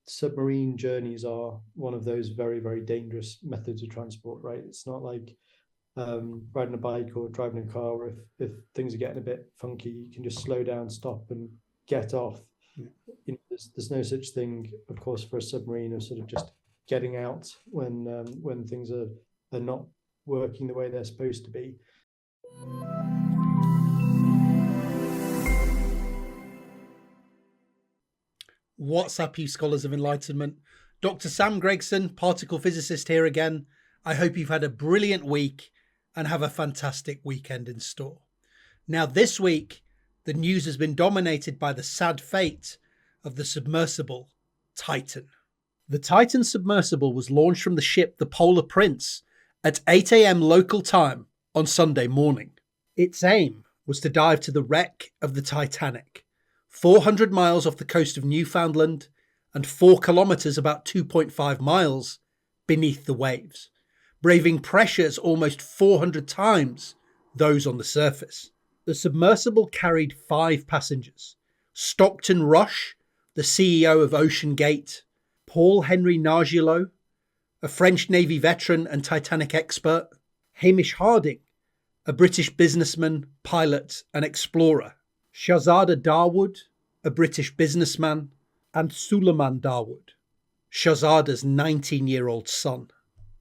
submarine journeys are one of those very, very dangerous methods of transport, right? It's not like riding a bike or driving a car, where if things are getting a bit funky, you can just slow down, stop, and get off. Yeah. There's no such thing, of course, for a submarine of sort of just getting out when things are not working the way they're supposed to be. What's up, you scholars of enlightenment? Dr. Sam Gregson, particle physicist here again. I hope you've had a brilliant week and have a fantastic weekend in store. Now, this week, the news has been dominated by the sad fate of the submersible Titan. The Titan submersible was launched from the ship the Polar Prince at 8 a.m. local time on Sunday morning. Its aim was to dive to the wreck of the Titanic, 400 miles off the coast of Newfoundland and 4 kilometres, about 2.5 miles, beneath the waves, braving pressures almost 400 times those on the surface. The submersible carried 5 passengers: Stockton Rush, the CEO of Ocean Gate; Paul Henry Nargeolet, a French Navy veteran and Titanic expert; Hamish Harding, a British businessman, pilot and explorer; Shahzada Dawood, a British businessman; and Suleiman Dawood, Shahzada's 19-year-old son.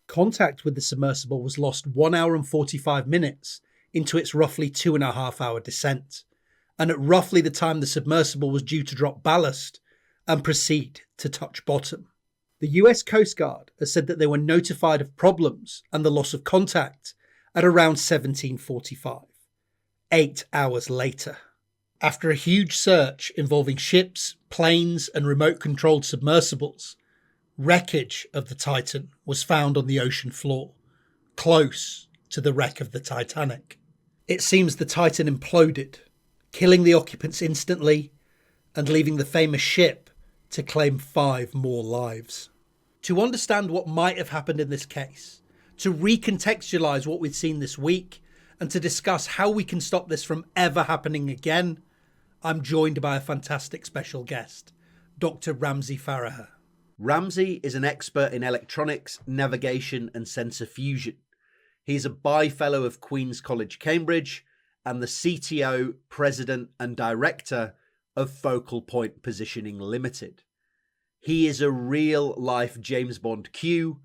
Contact with the submersible was lost 1 hour and 45 minutes into its roughly 2.5-hour descent, and at roughly the time the submersible was due to drop ballast and proceed to touch bottom. The US Coast Guard has said that they were notified of problems and the loss of contact at around 17:45, 8 hours later. After a huge search involving ships, planes, and remote-controlled submersibles, wreckage of the Titan was found on the ocean floor, close to the wreck of the Titanic. It seems the Titan imploded, killing the occupants instantly and leaving the famous ship to claim 5 more lives. To understand what might have happened in this case, to recontextualise what we've seen this week, and to discuss how we can stop this from ever happening again, I'm joined by a fantastic special guest, Dr. Ramsey Faragher. Ramsey is an expert in electronics, navigation and sensor fusion. He's a Bi-Fellow of Queen's College, Cambridge, and the CTO, President and Director of Focal Point Positioning Limited. He is a real-life James Bond Q,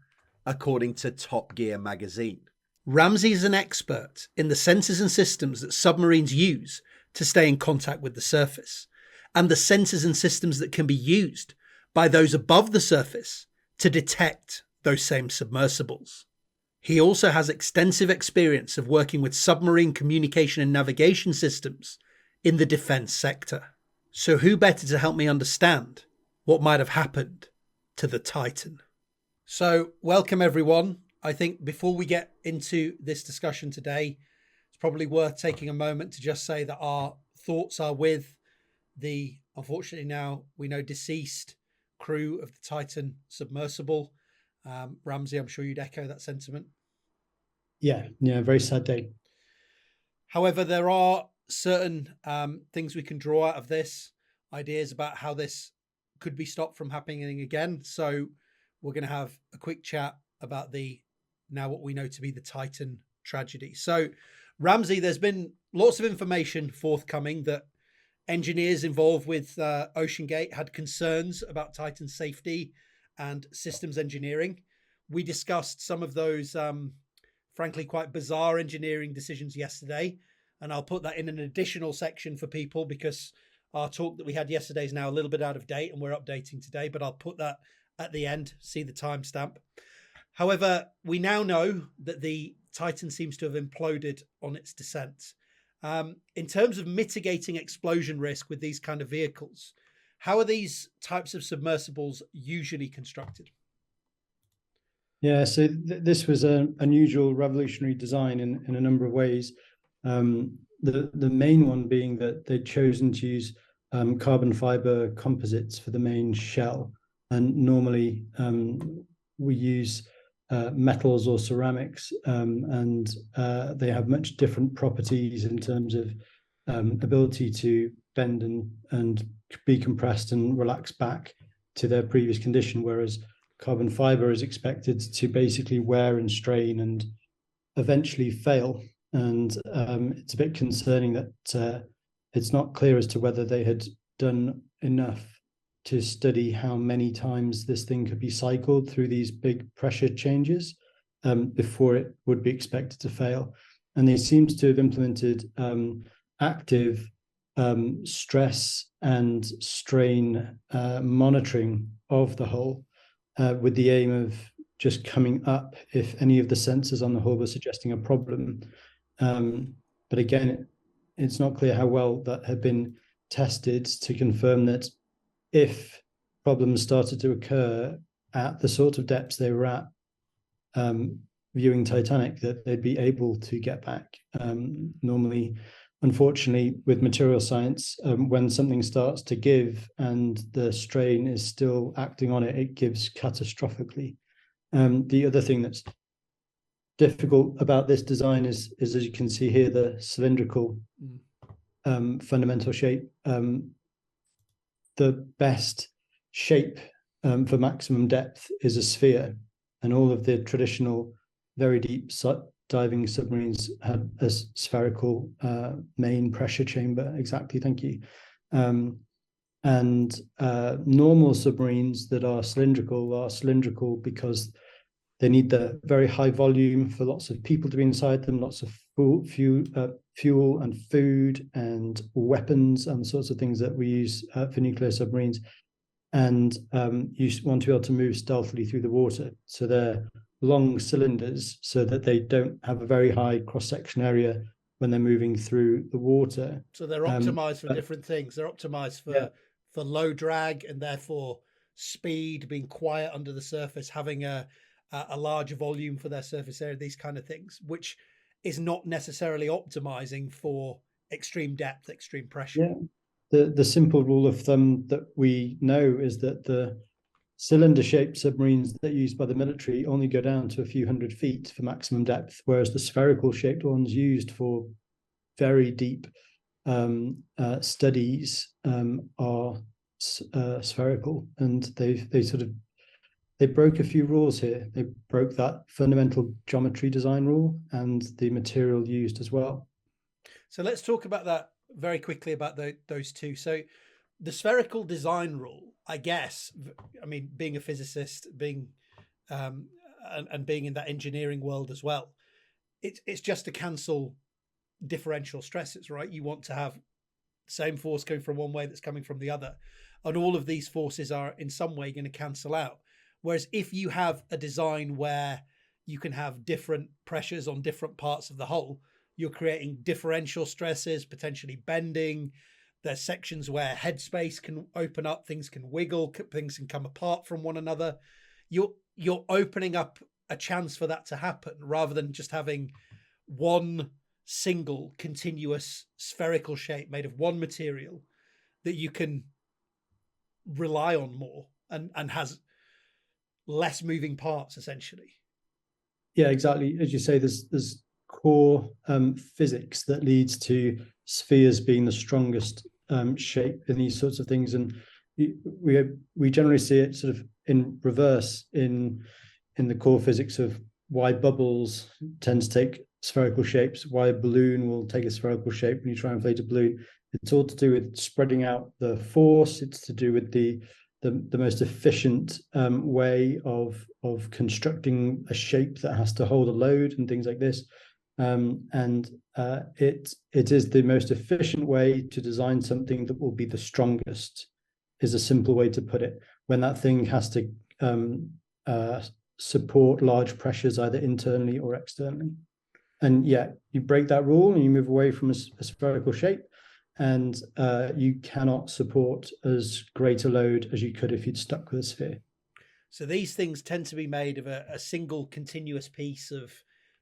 according to Top Gear magazine. Ramsey is an expert in the sensors and systems that submarines use to stay in contact with the surface, and the sensors and systems that can be used by those above the surface to detect those same submersibles. He also has extensive experience of working with submarine communication and navigation systems in the defence sector. So who better to help me understand what might have happened to the Titan? So welcome everyone. I think before we get into this discussion today, it's probably worth taking a moment to just say that our thoughts are with the, unfortunately now we know, deceased crew of the Titan submersible. Ramsey, I'm sure you'd echo that sentiment. Yeah, very sad day. However, there are certain things we can draw out of this, ideas about how this could be stopped from happening again. So we're going to have a quick chat about now what we know to be the Titan tragedy. So Ramsey, there's been lots of information forthcoming that engineers involved with Ocean Gate had concerns about Titan safety and systems engineering. We discussed some of those, frankly, quite bizarre engineering decisions yesterday, and I'll put that in an additional section for people because our talk that we had yesterday is now a little bit out of date and we're updating today, but I'll put that at the end, see the timestamp. However, we now know that the Titan seems to have imploded on its descent. In terms of mitigating explosion risk with these kind of vehicles, how are these types of submersibles usually constructed? Yeah, so this was an unusual, revolutionary design in a number of ways. The main one being that they'd chosen to use carbon fiber composites for the main shell, and normally we use metals or ceramics, and they have much different properties in terms of ability to bend and be compressed and relax back to their previous condition, whereas carbon fiber is expected to basically wear and strain and eventually fail. And it's a bit concerning that it's not clear as to whether they had done enough to study how many times this thing could be cycled through these big pressure changes before it would be expected to fail. And they seem to have implemented active stress and strain monitoring of the hull with the aim of just coming up if any of the sensors on the hull were suggesting a problem. But again, it's not clear how well that had been tested to confirm that if problems started to occur at the sort of depths they were at viewing Titanic, that they'd be able to get back. Normally, unfortunately, with material science, when something starts to give and the strain is still acting on it, it gives catastrophically. The other thing that's difficult about this design is as you can see here, the cylindrical fundamental shape. The best shape for maximum depth is a sphere, and all of the traditional very deep diving submarines had a spherical main pressure chamber. Exactly, thank you. And normal submarines that are cylindrical because they need the very high volume for lots of people to be inside them, lots of fuel and food and weapons and sorts of things that we use for nuclear submarines. And you want to be able to move stealthily through the water. So they're long cylinders so that they don't have a very high cross-section area when they're moving through the water. So they're optimized for different things. They're optimized for low drag and therefore speed, being quiet under the surface, having a larger volume for their surface area, these kind of things, which is not necessarily optimizing for extreme depth, extreme pressure. Yeah. The simple rule of thumb that we know is that the cylinder-shaped submarines that are used by the military only go down to a few hundred feet for maximum depth, whereas the spherical-shaped ones used for very deep studies are spherical, and they broke a few rules here. They broke that fundamental geometry design rule and the material used as well. So let's talk about that very quickly about those two. So the spherical design rule, I guess, I mean, being a physicist, being and being in that engineering world as well, it's just to cancel differential stresses, right? You want to have the same force going from one way that's coming from the other, and all of these forces are in some way going to cancel out. Whereas if you have a design where you can have different pressures on different parts of the hull, you're creating differential stresses, potentially bending. There's sections where headspace can open up, things can wiggle, things can come apart from one another. You're opening up a chance for that to happen rather than just having one single continuous spherical shape made of one material that you can rely on more and has less moving parts, essentially. Yeah, exactly. As you say, there's core physics that leads to spheres being the strongest shape in these sorts of things, and we generally see it sort of in reverse in the core physics of why bubbles tend to take spherical shapes, why a balloon will take a spherical shape when you try and inflate a balloon. It's all to do with spreading out the force. It's to do with the most efficient way of constructing a shape that has to hold a load and things like this. It is the most efficient way to design something that will be the strongest, is a simple way to put it. When that thing has to support large pressures either internally or externally. And yeah, you break that rule and you move away from a spherical shape, and you cannot support as great a load as you could if you'd stuck with a sphere. So these things tend to be made of a single continuous piece of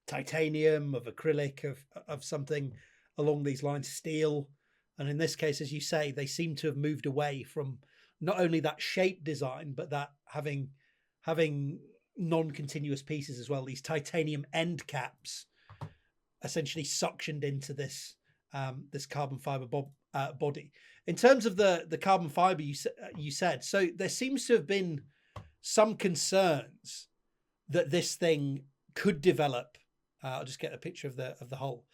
titanium, of acrylic, of something along these lines, steel. And in this case, as you say, they seem to have moved away from not only that shape design, but that having non-continuous pieces as well, these titanium end caps essentially suctioned into this this carbon fiber body. In terms of the carbon fiber, you said, so there seems to have been some concerns that this thing could develop. I'll just get a picture of the hull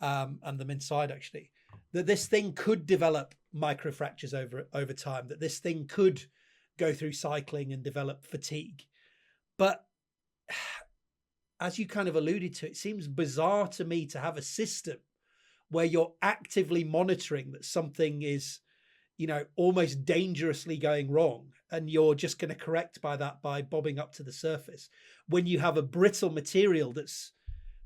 and them inside, actually. That this thing could develop microfractures over time. That this thing could go through cycling and develop fatigue. But as you kind of alluded to, it seems bizarre to me to have a system where you're actively monitoring that something is, almost dangerously going wrong, and you're just going to correct by bobbing up to the surface, when you have a brittle material that's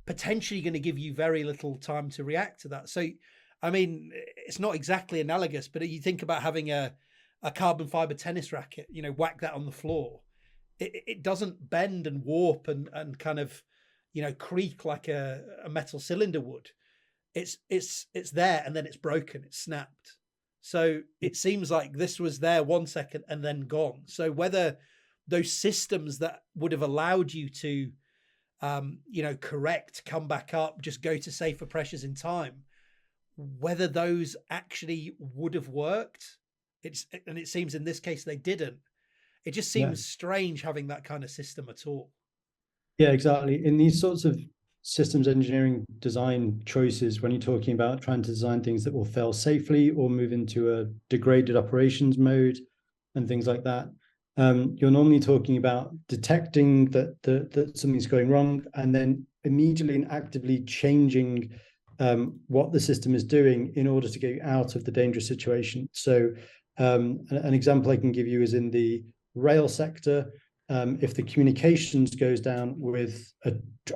potentially going to give you very little time to react to that. So, I mean, it's not exactly analogous, but you think about having a carbon fiber tennis racket, whack that on the floor. It doesn't bend and warp and kind of, creak like a metal cylinder would. It's there and then it's broken, it's snapped. So it seems like this was there 1 second and then gone. So whether those systems that would have allowed you to, correct, come back up, just go to safer pressures in time, whether those actually would have worked, and it seems in this case they didn't. It just seems strange having that kind of system at all. Yeah, exactly. In these sorts of systems engineering design choices, when you're talking about trying to design things that will fail safely or move into a degraded operations mode and things like that, you're normally talking about detecting that something's going wrong and then immediately and actively changing what the system is doing in order to get out of the dangerous situation. So an example I can give you is in the rail sector. If the communications goes down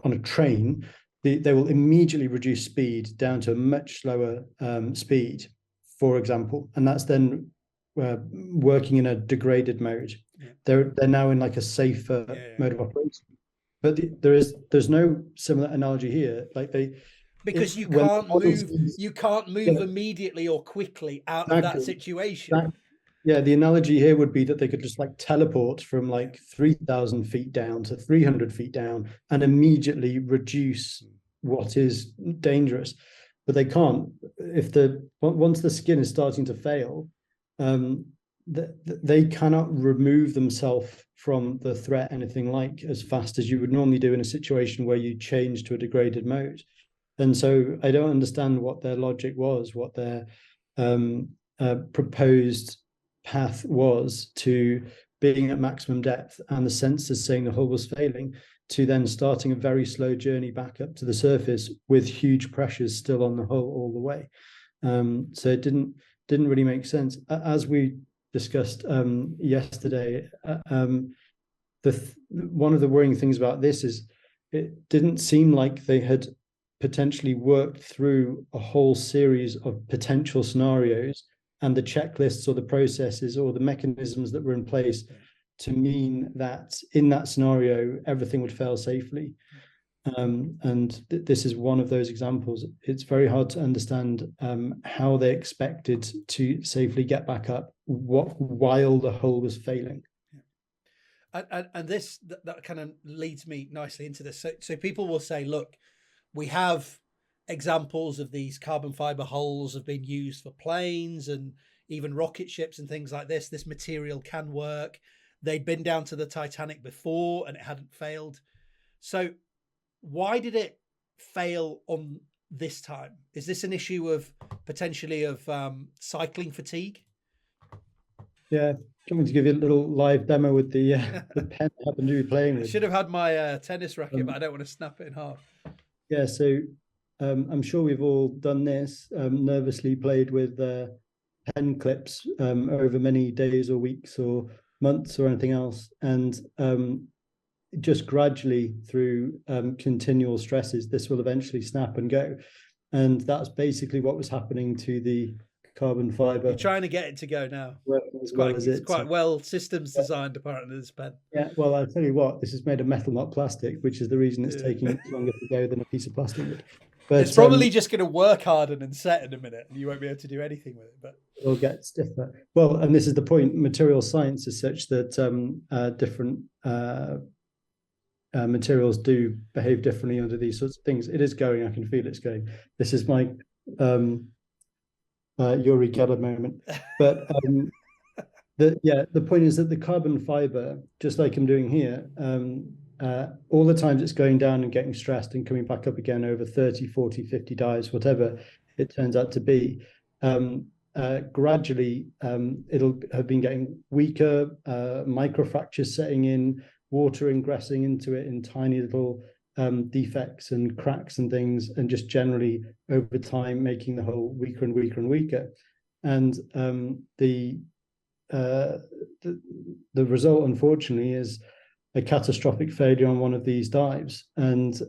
on a train, they will immediately reduce speed down to a much lower speed, for example, and that's then working in a degraded mode. They're now in like a safer mode of operation. But there's no similar analogy here. Because you can't move immediately or quickly out of that situation. Yeah, the analogy here would be that they could just teleport from 3,000 feet down to 300 feet down and immediately reduce what is dangerous. But they can't. Once the skin is starting to fail, they cannot remove themselves from the threat anything as fast as you would normally do in a situation where you change to a degraded mode. And so I don't understand what their logic was, what their proposed path was to being at maximum depth and the sensors saying the hull was failing, to then starting a very slow journey back up to the surface with huge pressures still on the hull all the way. So it didn't really make sense. As we discussed yesterday, one of the worrying things about this is it didn't seem like they had potentially worked through a whole series of potential scenarios and the checklists or the processes or the mechanisms that were in place to mean that in that scenario, everything would fail safely. This is one of those examples. It's very hard to understand how they expected to safely get back up while the hull was failing. And this that kind of leads me nicely into this. So people will say, look, we have examples of these carbon fiber hulls have been used for planes and even rocket ships and things like this. This material can work. They'd been down to the Titanic before and it hadn't failed. So why did it fail on this time? Is this an issue of potentially of cycling fatigue? Yeah, coming to give you a little live demo with the pen I happen to be playing with. I should have had my tennis racket, but I don't want to snap it in half. Yeah, so I'm sure we've all done this, nervously played with pen clips over many days or weeks or months or anything else. And just gradually through continual stresses, this will eventually snap and go. And that's basically what was happening to the carbon fiber. You're trying to get it to go now. It's quite well systems designed, apparently, this pen. Yeah, well, I'll tell you what, this is made of metal, not plastic, which is the reason it's taking longer to go than a piece of plastic would. But it's probably just going to work harden and set in a minute, and you won't be able to do anything with it. But it'll get stiffer. Well, and this is the point. Material science is such that different materials do behave differently under these sorts of things. It is going. I can feel it's going. This is my Yuri Geller moment. But the point is that the carbon fiber, just like I'm doing here, all the times it's going down and getting stressed and coming back up again over 30, 40, 50 dives, whatever it turns out to be, gradually it'll have been getting weaker, microfractures setting in, water ingressing into it in tiny little defects and cracks and things, and just generally over time making the hull weaker and weaker and weaker. And the result, unfortunately, is a catastrophic failure on one of these dives. And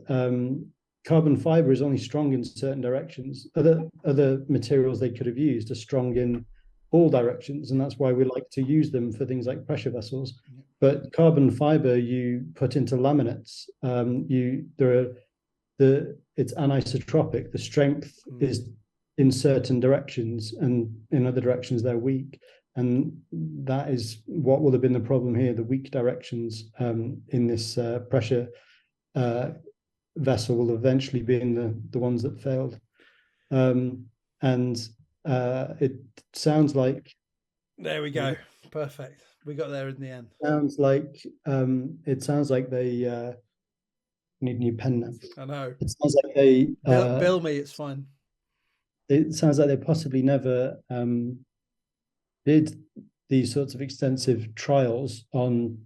carbon fiber is only strong in certain directions. Other materials they could have used are strong in all directions, and that's why we like to use them for things like pressure vessels. But carbon fiber you put into laminates, it's anisotropic. The strength is in certain directions, and in other directions they're weak. And that is what will have been the problem here. The weak directions in this pressure vessel will eventually be in the ones that failed. And it sounds like... There we go. Perfect. We got there in the end. It sounds like they need a new pen now. I know. It sounds like they... bill me, it's fine. It sounds like they possibly never... did these sorts of extensive trials on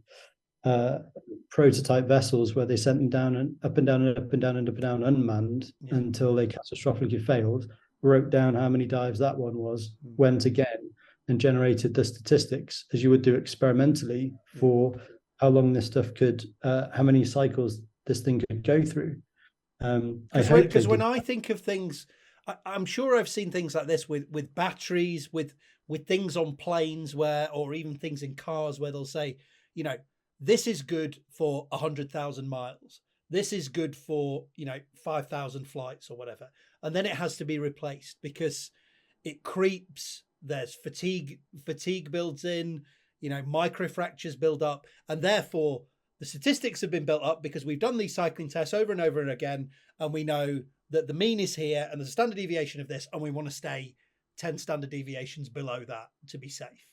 prototype vessels where they sent them down and up and down and up and down and up and down unmanned until they catastrophically failed, wrote down how many dives that one was, went again, and generated the statistics as you would do experimentally for how long this stuff could, how many cycles this thing could go through. Because when I think of things, I'm sure I've seen things like this with batteries, with things on planes or even things in cars where they'll say, this is good for 100,000 miles. This is good for, 5,000 flights or whatever. And then it has to be replaced because it creeps. There's fatigue builds in, microfractures build up. And therefore the statistics have been built up because we've done these cycling tests over and over and again. And we know that the mean is here and there's a standard deviation of this. And we want to stay 10 standard deviations below that to be safe.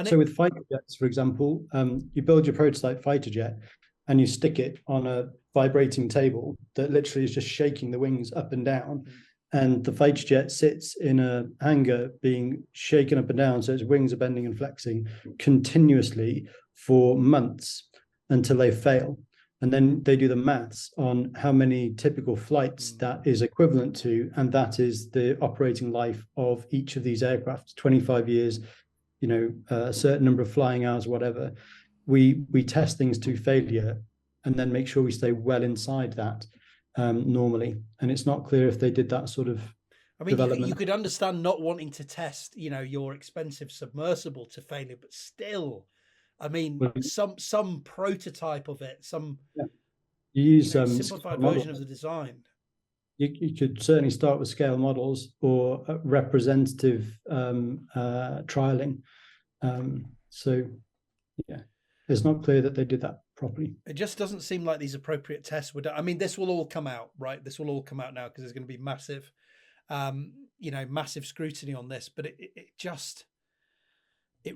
So with fighter jets, for example, you build your prototype fighter jet and you stick it on a vibrating table that literally is just shaking the wings up and down. And the fighter jet sits in a hangar being shaken up and down, so its wings are bending and flexing continuously for months until they fail. And then they do the maths on how many typical flights that is equivalent to, and that is the operating life of each of these aircraft, 25 years, a certain number of flying hours, whatever. We test things to failure and then make sure we stay well inside that normally. And it's not clear if they did that sort of development. You could understand not wanting to test, your expensive submersible to failure, but still, some prototype of it, you use simplified version of the design. You could certainly start with scale models or representative trialing. It's not clear that they did that properly. It just doesn't seem like these appropriate tests would. This will all come out, right? This will all come out now because there's going to be massive, massive scrutiny on this. But it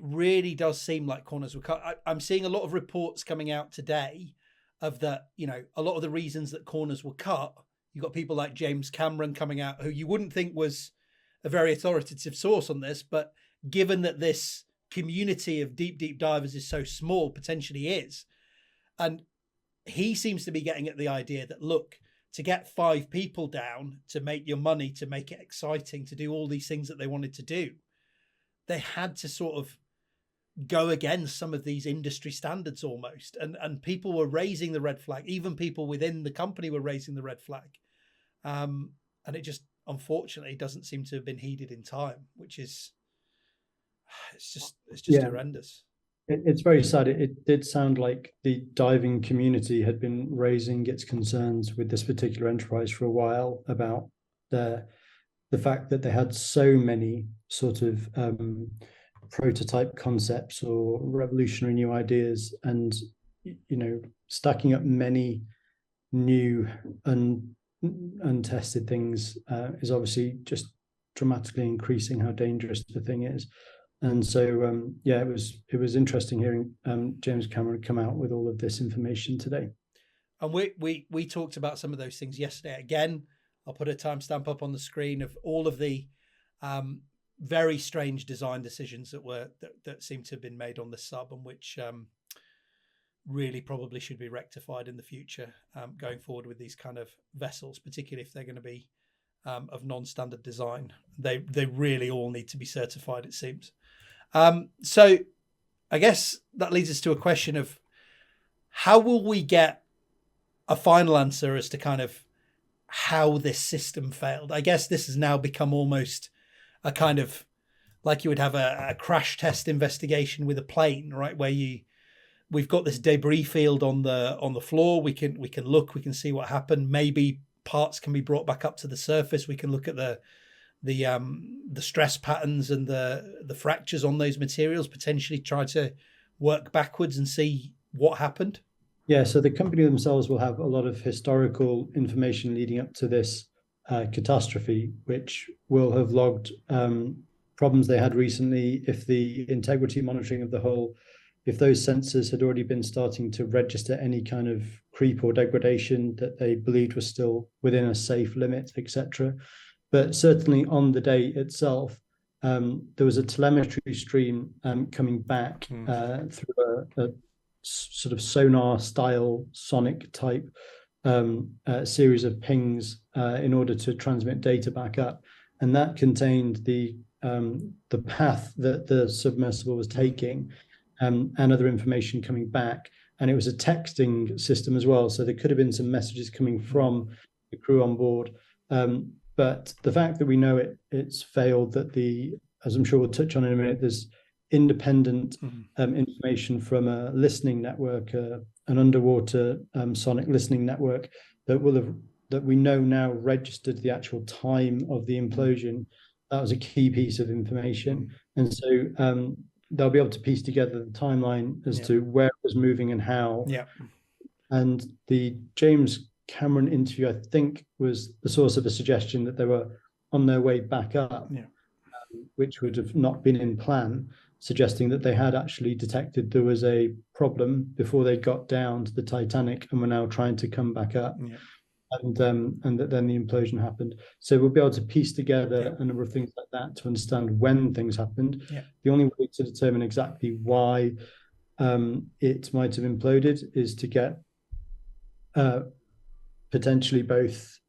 really does seem like corners were cut. I'm seeing a lot of reports coming out today of that, a lot of the reasons that corners were cut. You've got people like James Cameron coming out, who you wouldn't think was a very authoritative source on this, but given that this community of deep divers is so small, potentially is. And he seems to be getting at the idea that, look, to get 5 people down, to make your money, to make it exciting, to do all these things that they wanted to do, they had to sort of go against some of these industry standards almost. And people were raising the red flag. Even people within the company were raising the red flag. And it just, unfortunately, doesn't seem to have been heeded in time, which is, it's just horrendous. It's very sad. It did sound like the diving community had been raising its concerns with this particular enterprise for a while about the fact that they had so many sort of prototype concepts or revolutionary new ideas, and stacking up many new untested things is obviously just dramatically increasing how dangerous the thing is. And so, yeah, it was interesting hearing James Cameron come out with all of this information today. And we talked about some of those things yesterday. Again, I'll put a timestamp up on the screen of all of the very strange design decisions that seem to have been made on the sub, and which really probably should be rectified in the future going forward with these kind of vessels, particularly if they're going to be of non-standard design. They really all need to be certified, it seems. So I guess that leads us to a question of how will we get a final answer as to kind of how this system failed? I guess this has now become almost a kind of like you would have a crash test investigation with a plane, right? Where we've got this debris field on the floor. We can look, we can see what happened. Maybe parts can be brought back up to the surface. We can look at the stress patterns and the fractures on those materials, potentially try to work backwards and see what happened. Yeah, so the company themselves will have a lot of historical information leading up to this catastrophe, which will have logged problems they had recently. If the integrity monitoring of the hull, if those sensors had already been starting to register any kind of creep or degradation that they believed was still within a safe limit, etc. But certainly on the day itself, there was a telemetry stream coming back through a sort of sonar style sonic type series of pings in order to transmit data back up, and that contained the path that the submersible was taking and other information coming back. And it was a texting system as well, so there could have been some messages coming from the crew on board. But the fact that we know it's failed, that as I'm sure we'll touch on in a minute, there's independent information from a listening network, an underwater sonic listening network that we know now registered the actual time of the implosion. That was a key piece of information, and so they'll be able to piece together the timeline as to where it was moving and how. Yeah, and the James Cameron interview, I think, was the source of a suggestion that they were on their way back up, which would have not been in plan, suggesting that they had actually detected there was a problem before they got down to the Titanic and were now trying to come back up. And that then the implosion happened. So we'll be able to piece together a number of things like that to understand when things happened. The only way to determine exactly why it might have imploded is to get potentially both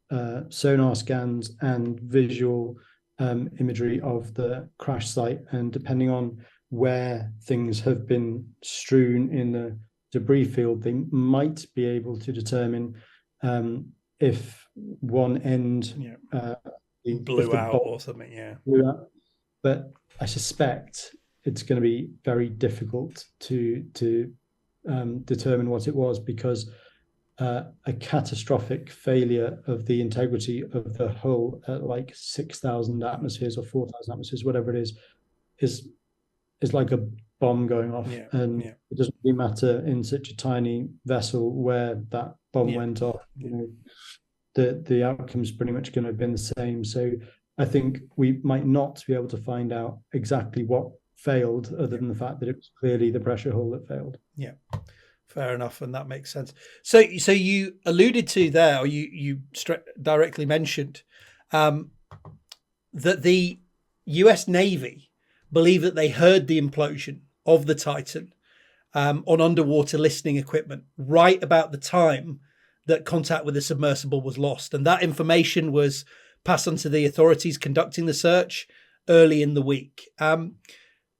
sonar scans and visual imagery of the crash site, and depending on where things have been strewn in the debris field, they might be able to determine if one end blew out or something. Blew out. But I suspect it's going to be very difficult to determine what it was, because a catastrophic failure of the integrity of the hull at like 6,000 atmospheres or 4,000 atmospheres, whatever it is like a bomb going off. And it doesn't really matter in such a tiny vessel where that bomb went off. The outcome's pretty much going to have been the same. So I think we might not be able to find out exactly what failed, other than the fact that it was clearly the pressure hull that failed. Fair enough, and that makes sense. So you alluded to there, or you directly mentioned that the US Navy believe that they heard the implosion of the Titan on underwater listening equipment right about the time that contact with the submersible was lost, and that information was passed on to the authorities conducting the search early in the week.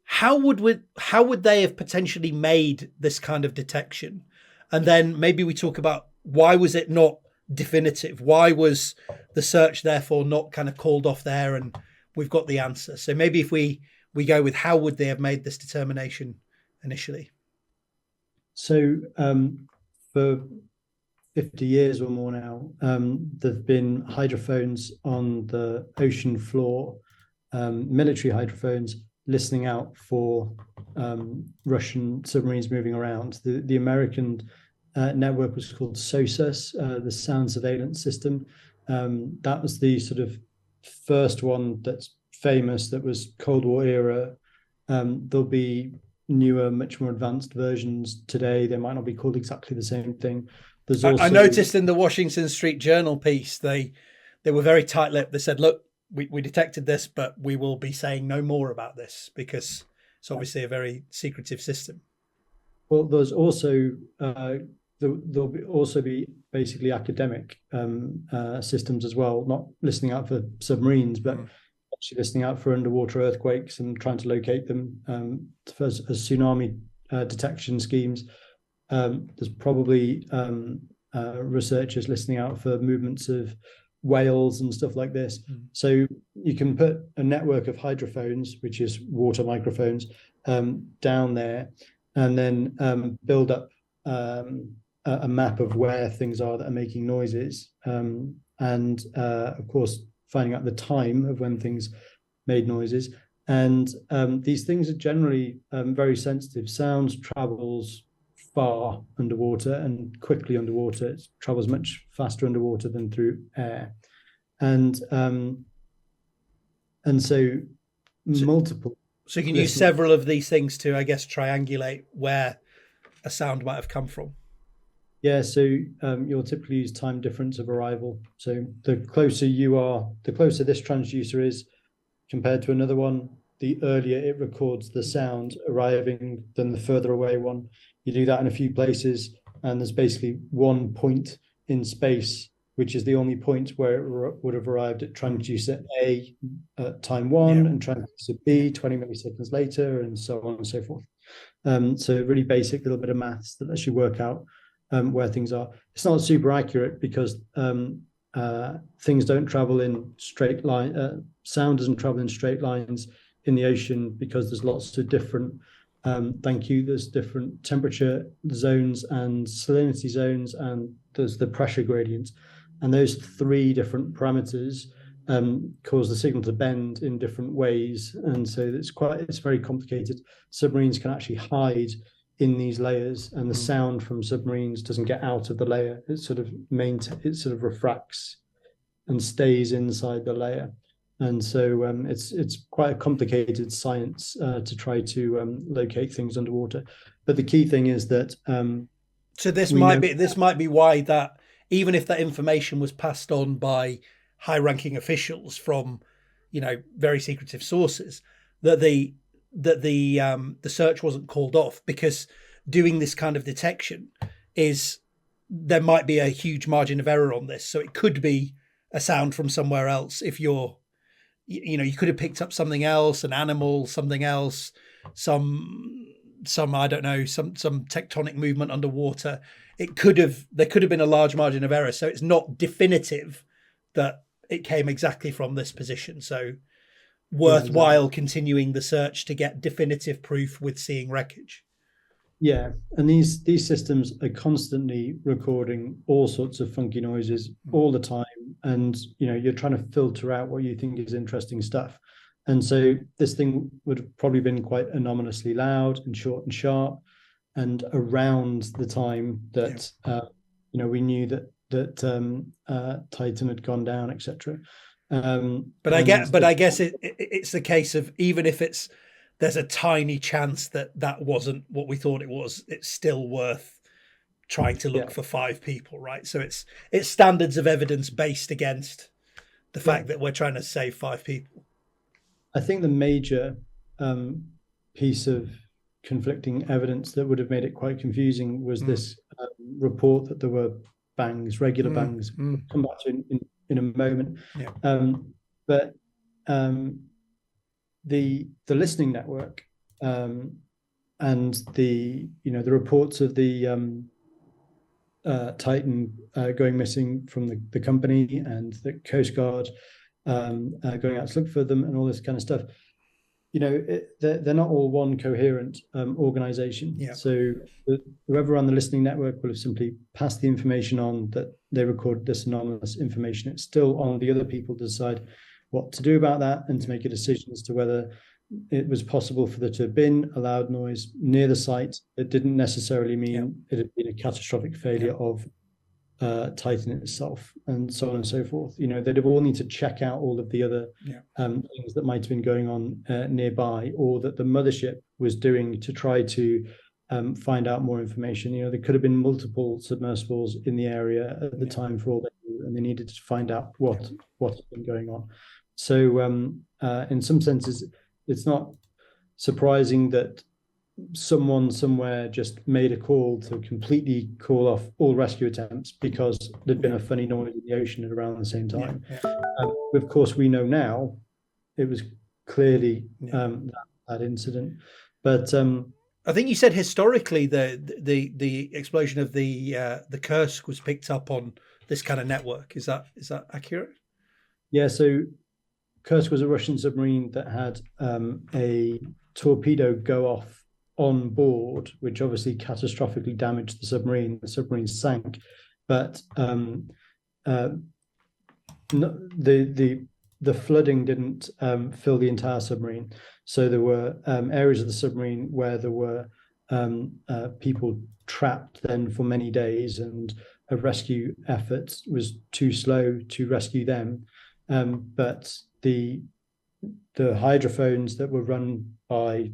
How would they have potentially made this kind of detection? And then maybe we talk about why was it not definitive? Why was the search therefore not kind of called off there? And we've got the answer. So maybe if we go with how would they have made this determination initially? So for 50 years or more now, there've been hydrophones on the ocean floor, military hydrophones, listening out for Russian submarines moving around. The American network was called SOSUS, the Sound Surveillance System. That was the sort of first one that's famous that was Cold War era. There'll be newer, much more advanced versions today. They might not be called exactly the same thing. There's also, I noticed in the Washington Street Journal piece, they were very tight-lipped. They said, look, we detected this, but we will be saying no more about this because it's obviously a very secretive system. Well, there's also there'll be basically academic systems as well, not listening out for submarines, but actually listening out for underwater earthquakes and trying to locate them as tsunami detection schemes. There's probably researchers listening out for movements of whales and stuff like this. So you can put a network of hydrophones, which is water microphones, down there, and then build up a map of where things are that are making noises, and of course finding out the time of when things made noises. And these things are generally very sensitive. Sound travels far underwater and quickly underwater. It travels much faster underwater than through air, and so multiple. So you can use several of these things to, I guess, triangulate where a sound might have come from. Yeah, so you'll typically use time difference of arrival. So the closer you are, the closer this transducer is compared to another one, the earlier it records the sound arriving than the further away one. You do that in a few places, and there's basically one point in space, which is the only point where it would have arrived at transducer A at time one, and transducer B 20 milliseconds later, and so on and so forth. So really basic little bit of maths that lets you work out where things are. It's not super accurate because things don't travel in straight line. Sound doesn't travel in straight lines in the ocean because there's lots of different there's different temperature zones and salinity zones, and there's the pressure gradients, and those three different parameters cause the signal to bend in different ways, and so it's very complicated. Submarines can actually hide in these layers, and the sound from submarines doesn't get out of the layer. It sort of refracts and stays inside the layer. And so it's quite a complicated science to try to locate things underwater. But the key thing is that so this might be why that, even if that information was passed on by high-ranking officials from, very secretive sources, that the search wasn't called off, because doing this kind of detection there might be a huge margin of error on this. So it could be a sound from somewhere else. If you could have picked up something else, an animal, something else, some I don't know, some tectonic movement underwater. There could have been a large margin of error. So it's not definitive that it came exactly from this position. So worthwhile continuing the search to get definitive proof with seeing wreckage. Yeah, and these systems are constantly recording all sorts of funky noises all the time, and you're trying to filter out what you think is interesting stuff. And so this thing would have probably been quite anomalously loud and short and sharp, and around the time that we knew that Titan had gone down, etc. But I guess it's the case of, even if there's a tiny chance that wasn't what we thought it was, it's still worth trying to look for 5 people, right? So it's standards of evidence based against the fact that we're trying to save 5 people. I think the major piece of conflicting evidence that would have made it quite confusing was this report that there were bangs, regular bangs. We'll come back to in a moment. But the listening network and the reports of the Titan going missing from the company, and the Coast Guard going out to look for them, and all this kind of stuff. They're not all one coherent organization. So whoever ran the listening network will have simply passed the information on that they recorded this anomalous information. It's still on the other people to decide what to do about that, and to make a decision as to whether it was possible for there to have been a loud noise near the site. It didn't necessarily mean it had been a catastrophic failure of Titan itself, and so on and so forth. They'd have all need to check out all of the other things that might have been going on nearby, or that the mothership was doing to try to find out more information. There could have been multiple submersibles in the area at the time for all they knew, and they needed to find out what's been going on. So in some senses, it's not surprising that someone somewhere just made a call to completely call off all rescue attempts because there'd been a funny noise in the ocean at around the same time. Of course, we know now it was clearly that incident. But I think you said historically the explosion of the Kursk was picked up on this kind of network. Is that accurate? Yeah. So Kursk was a Russian submarine that had a torpedo go off on board, which obviously catastrophically damaged the submarine. The submarine sank, but the flooding didn't fill the entire submarine. So there were areas of the submarine where there were people trapped then for many days, and a rescue effort was too slow to rescue them. But the hydrophones that were run by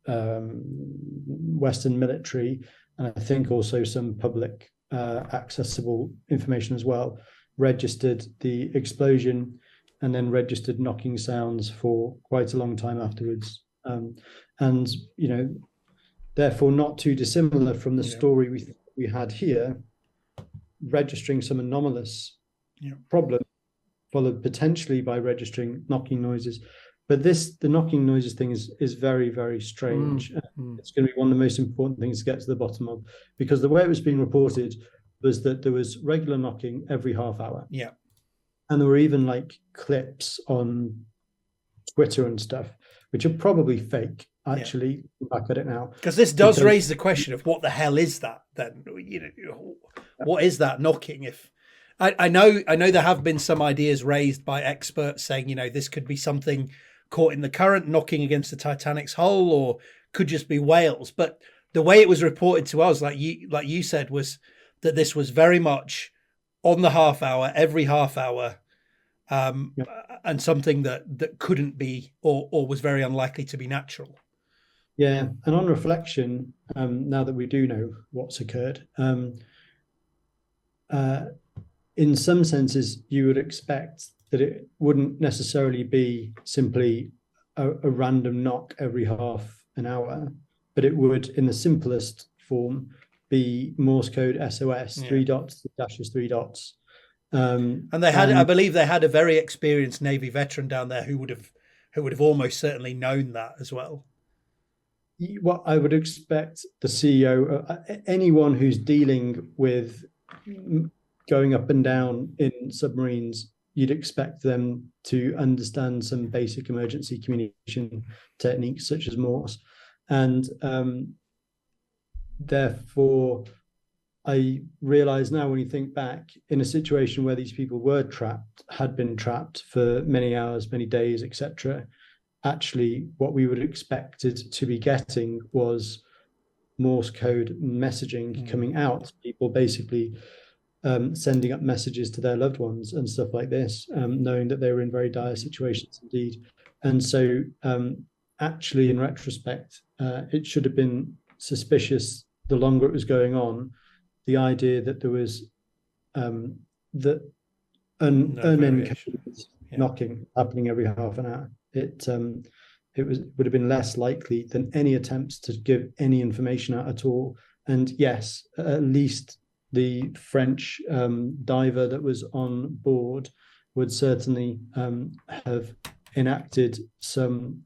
Western military, and I think also some public accessible information as well, registered the explosion and then registered knocking sounds for quite a long time afterwards. And therefore not too dissimilar from the story we had here, registering some anomalous problem, followed potentially by registering knocking noises. But the knocking noises thing is very, very strange. It's going to be one of the most important things to get to the bottom of, because the way it was being reported was that there was regular knocking every half hour. Yeah. And there were even like clips on Twitter and stuff, which are probably fake, actually, back at it now. Because this does raise the question of what the hell is that then? What is that knocking? If I know there have been some ideas raised by experts saying, this could be something caught in the current knocking against the Titanic's hull, or could just be whales. But the way it was reported to us, like you said, was that this was very much on the half hour, every half hour, and something that couldn't be or was very unlikely to be natural. Yeah, and on reflection, now that we do know what's occurred, in some senses, you would expect that it wouldn't necessarily be simply a random knock every half an hour, but it would, in the simplest form, be Morse code SOS, 3 dots, dashes, 3 dots. And they had, I believe, they had a very experienced Navy veteran down there who would have almost certainly known that as well. What I would expect the CEO, anyone who's dealing with going up and down in submarines, you'd expect them to understand some basic emergency communication techniques such as Morse. And therefore, I realize now, when you think back, in a situation where these people were trapped, had been trapped for many hours, many days, etc., actually what we would expected to be getting was Morse code messaging coming out, people basically sending up messages to their loved ones and stuff like this, knowing that they were in very dire situations indeed. And so actually, in retrospect, it should have been suspicious the longer it was going on, the idea that there was that unending knocking happening every half an hour. It would have been less likely than any attempts to give any information out at all. And yes, at least the French diver that was on board would certainly have enacted some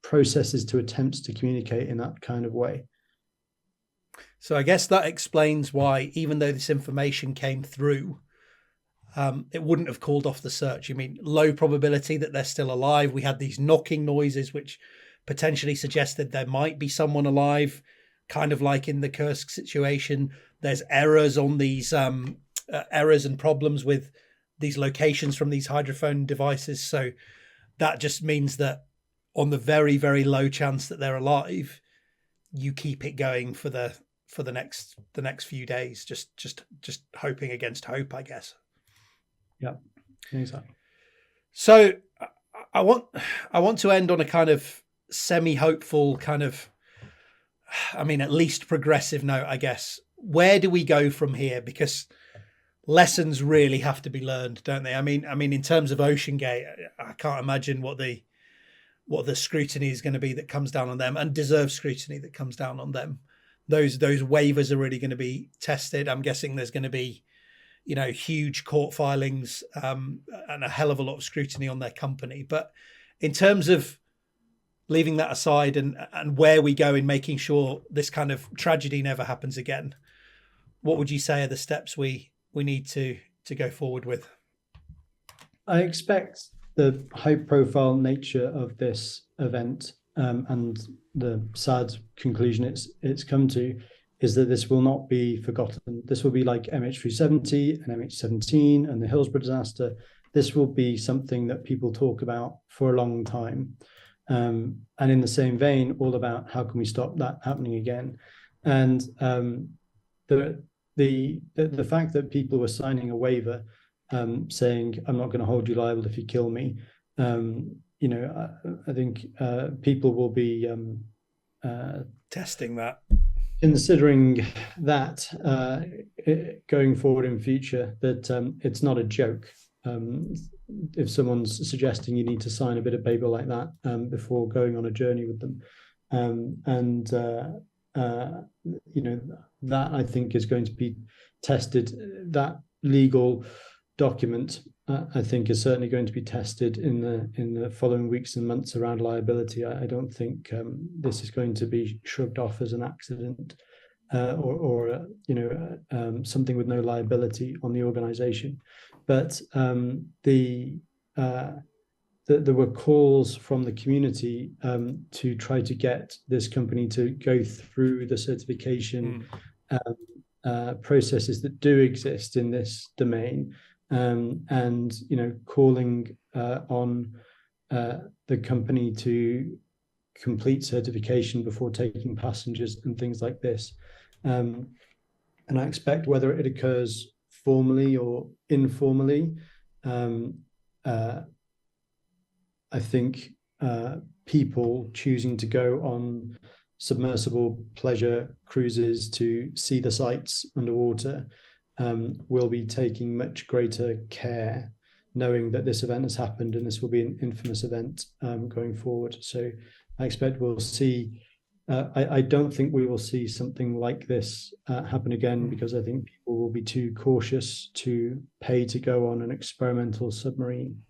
processes to attempts to communicate in that kind of way. So I guess that explains why, even though this information came through, it wouldn't have called off the search. I mean, low probability that they're still alive. We had these knocking noises, which potentially suggested there might be someone alive, kind of like in the Kursk situation. There's errors on these errors and problems with these locations from these hydrophone devices. So that just means that on the very, very low chance that they're alive, you keep it going for the for the next few days. Just hoping against hope, I guess. Yeah, exactly. So I want to end on a kind of semi-hopeful kind of, I mean, at least progressive note, I guess. Where do we go from here? Because lessons really have to be learned, don't they? I mean, in terms of Ocean Gate, I can't imagine what the scrutiny is going to be that comes down on them, and deserved scrutiny that comes down on them. Those waivers are really going to be tested. I'm guessing there's going to be, huge court filings and a hell of a lot of scrutiny on their company. But in terms of leaving that aside and where we go in making sure this kind of tragedy never happens again, what would you say are the steps we need to go forward with? I expect the high-profile nature of this event and the sad conclusion it's come to is that this will not be forgotten. This will be like MH370 and MH17 and the Hillsborough disaster. This will be something that people talk about for a long time. And in the same vein, all about how can we stop that happening again. And the fact that people were signing a waiver saying, I'm not going to hold you liable if you kill me, I think people will be testing that, considering that going forward in future, that it's not a joke. If someone's suggesting you need to sign a bit of paper like that before going on a journey with them, that I think is going to be tested. That legal document, I think, is certainly going to be tested in the following weeks and months around liability. I don't think this is going to be shrugged off as an accident or something with no liability on the organisation. But there were calls from the community to try to get this company to go through the certification processes that do exist in this domain, and calling on the company to complete certification before taking passengers and things like this. And I expect whether it occurs formally or informally, I think people choosing to go on submersible pleasure cruises to see the sights underwater will be taking much greater care, knowing that this event has happened and this will be an infamous event going forward. So I expect we'll see, I don't think we will see something like this happen again, because I think people will be too cautious to pay to go on an experimental submarine.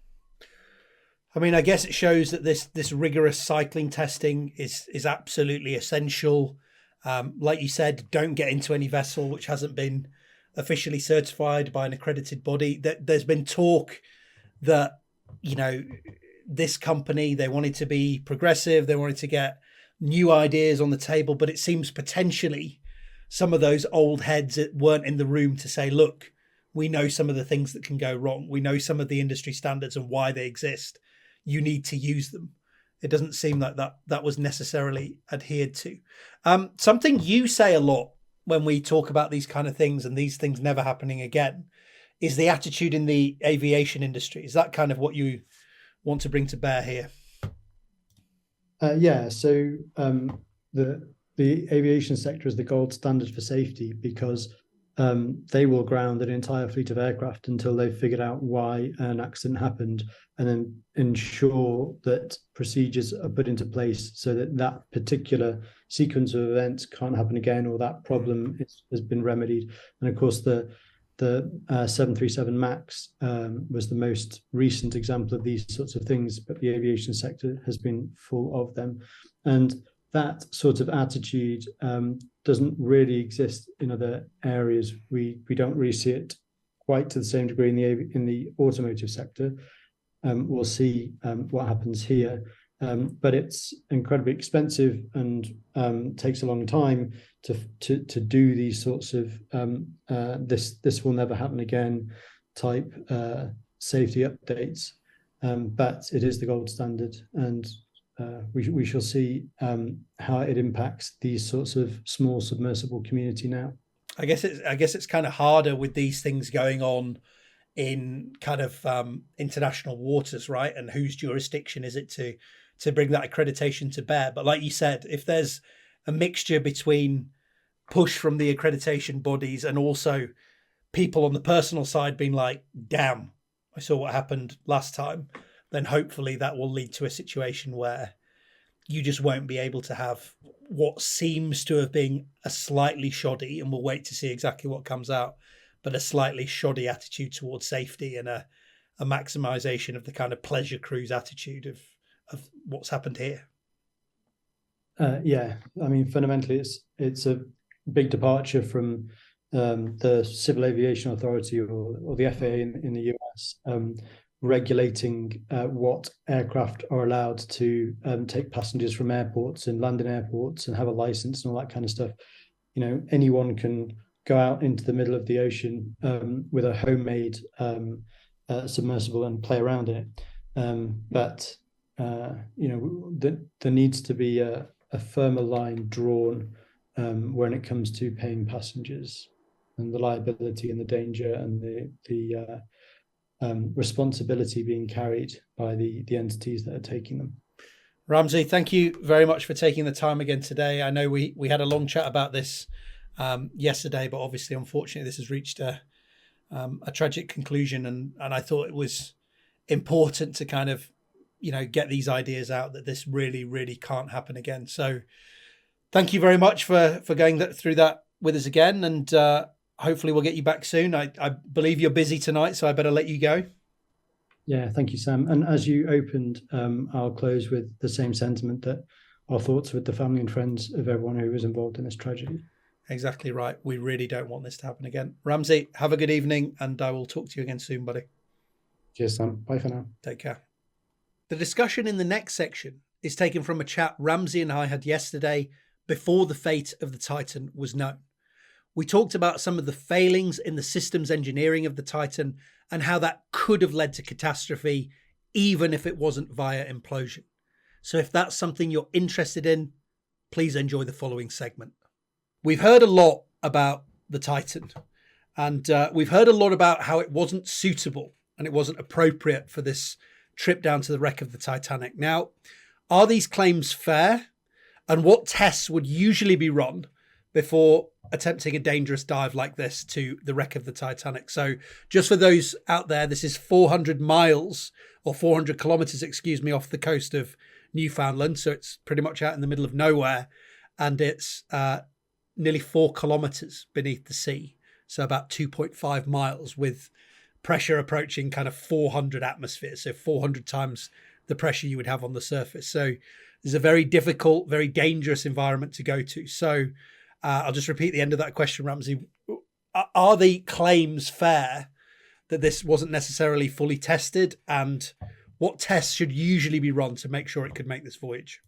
I mean, I guess it shows that this rigorous cycling testing is absolutely essential. Like you said, don't get into any vessel which hasn't been officially certified by an accredited body. There's been talk that, this company, they wanted to be progressive, they wanted to get new ideas on the table, but it seems potentially some of those old heads that weren't in the room to say, look, we know some of the things that can go wrong. We know some of the industry standards and why they exist. You need to use them. It doesn't seem like that was necessarily adhered to. Something you say a lot when we talk about these kind of things and these things never happening again is the attitude in the aviation industry. Is that kind of what you want to bring to bear here? Yeah. So the aviation sector is the gold standard for safety, because they will ground an entire fleet of aircraft until they've figured out why an accident happened, and then ensure that procedures are put into place so that that particular sequence of events can't happen again, or that problem has been remedied. And of course, the 737 MAX was the most recent example of these sorts of things, but the aviation sector has been full of them. And that sort of attitude doesn't really exist in other areas. We don't really see it quite to the same degree in the automotive sector. We'll see what happens here, but it's incredibly expensive and takes a long time to do these sorts of this will never happen again type safety updates. But it is the gold standard, and we shall see how it impacts these sorts of small submersible community now. I guess it's kind of harder with these things going on in kind of international waters, right? And whose jurisdiction is it to bring that accreditation to bear? But like you said, if there's a mixture between push from the accreditation bodies and also people on the personal side being like, damn, I saw what happened last time, then hopefully that will lead to a situation where you just won't be able to have what seems to have been a slightly shoddy, and we'll wait to see exactly what comes out, but a slightly shoddy attitude towards safety and a maximization of the kind of pleasure cruise attitude of what's happened here. Yeah, I mean, fundamentally, it's a big departure from the Civil Aviation Authority or the FAA in the US regulating what aircraft are allowed to take passengers from airports and land in airports and have a license and all that kind of stuff. You know, anyone can go out into the middle of the ocean with a homemade submersible and play around in it. But you know, there needs to be a firmer line drawn when it comes to paying passengers and the liability and the danger and the responsibility being carried by the entities that are taking them. Ramsey, thank you very much for taking the time again today. I know we had a long chat about this yesterday, but obviously, unfortunately, this has reached a tragic conclusion, and I thought it was important to kind of, you know, get these ideas out that this really, really can't happen again. So thank you very much for going through that with us again, and hopefully we'll get you back soon. I believe you're busy tonight, so I better let you go. Yeah, thank you, Sam. And as you opened, I'll close with the same sentiment that our thoughts with the family and friends of everyone who was involved in this tragedy. Exactly right. We really don't want this to happen again. Ramsey, have a good evening, and I will talk to you again soon, buddy. Cheers, Sam. Bye for now. Take care. The discussion in the next section is taken from a chat Ramsey and I had yesterday before the fate of the Titan was known. We talked about some of the failings in the systems engineering of the Titan and how that could have led to catastrophe, even if it wasn't via implosion. So if that's something you're interested in, please enjoy the following segment. We've heard a lot about the Titan, and we've heard a lot about how it wasn't suitable and it wasn't appropriate for this trip down to the wreck of the Titanic. Now, are these claims fair? And what tests would usually be run before attempting a dangerous dive like this to the wreck of the Titanic? So just for those out there, this is 400 miles or 400 kilometers, off the coast of Newfoundland. So it's pretty much out in the middle of nowhere. And it's nearly 4 kilometers beneath the sea. So about 2.5 miles with pressure approaching kind of 400 atmospheres. So 400 times the pressure you would have on the surface. So this is a very difficult, very dangerous environment to go to. So I'll just repeat the end of that question, Ramsey. Are the claims fair that this wasn't necessarily fully tested? And what tests should usually be run to make sure it could make this voyage?